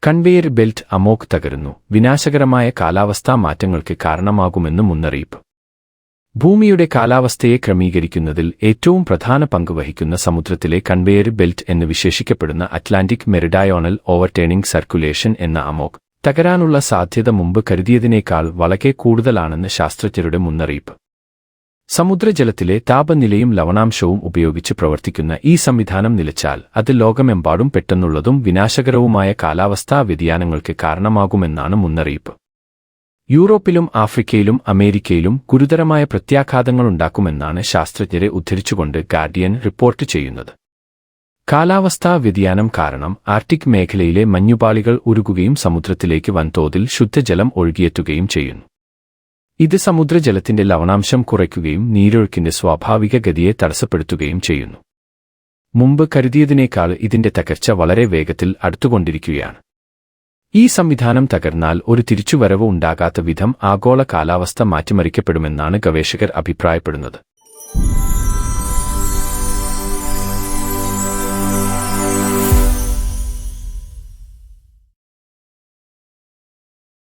Conveyor belt അമോക് തകരുന്നു, വിനാശകരമായ കാലാവസ്ഥാ മാറ്റങ്ങൾക്ക് കാരണമാകുമെന്ന് മുന്നറിയിപ്പ്. ഭൂമിയുടെ കാലാവസ്ഥയെ ക്രമീകരിക്കുന്നതിൽ ഏറ്റവും പ്രധാന പങ്ക് വഹിക്കുന്ന സമുദ്രത്തിലെ കൺവെയർ ബെൽറ്റ് എന്ന് വിശേഷിക്കപ്പെടുന്ന അറ്റ്ലാന്റിക് മെറിഡയോണൽ ഓവർടേണിംഗ് സർക്കുലേഷൻ എന്ന അമോക് തകരാനുള്ള സാധ്യത മുമ്പ് കരുതിയതിനേക്കാൾ വളരെ കൂടുതലാണെന്ന് ശാസ്ത്രജ്ഞരുടെ മുന്നറിയിപ്പ്. സമുദ്രജലത്തിലെ താപനിലയും ലവണാംശവും ഉപയോഗിച്ച് പ്രവർത്തിക്കുന്ന ഈ സംവിധാനം നിലച്ചാൽ അത് ലോകമെമ്പാടും പെട്ടെന്നുള്ളതും വിനാശകരവുമായ കാലാവസ്ഥാ വ്യതിയാനങ്ങൾക്ക് കാരണമാകുമെന്നാണ് മുന്നറിയിപ്പ്. യൂറോപ്പിലും ആഫ്രിക്കയിലും അമേരിക്കയിലും ഗുരുതരമായ പ്രത്യാഘാതങ്ങളുണ്ടാക്കുമെന്നാണ് ശാസ്ത്രജ്ഞരെ ഉദ്ധരിച്ചുകൊണ്ട് ഗാർഡിയൻ റിപ്പോർട്ട് ചെയ്യുന്നത്. കാലാവസ്ഥാ വ്യതിയാനം കാരണം ആർട്ടിക് മേഖലയിലെ മഞ്ഞുപാളികൾ ഉരുകുകയും സമുദ്രത്തിലേക്ക് വൻതോതിൽ ശുദ്ധജലം ഒഴുകിയെത്തുകയും ചെയ്യുന്നു. ഇത് സമുദ്രജലത്തിന്റെ ലവണാംശം കുറയ്ക്കുകയും നീരൊഴുക്കിന്റെ സ്വാഭാവിക ഗതിയെ തടസ്സപ്പെടുത്തുകയും ചെയ്യുന്നു. മുമ്പ് കരുതിയതിനേക്കാൾ ഇതിന്റെ തകർച്ച വളരെ വേഗത്തിൽ അടുത്തുകൊണ്ടിരിക്കുകയാണ്. ഈ സംവിധാനം തകർന്നാൽ ഒരു തിരിച്ചുവരവ് ഉണ്ടാകാത്ത വിധം ആഗോള കാലാവസ്ഥ മാറ്റിമറിക്കപ്പെടുമെന്നാണ് ഗവേഷകർ അഭിപ്രായപ്പെടുന്നത്.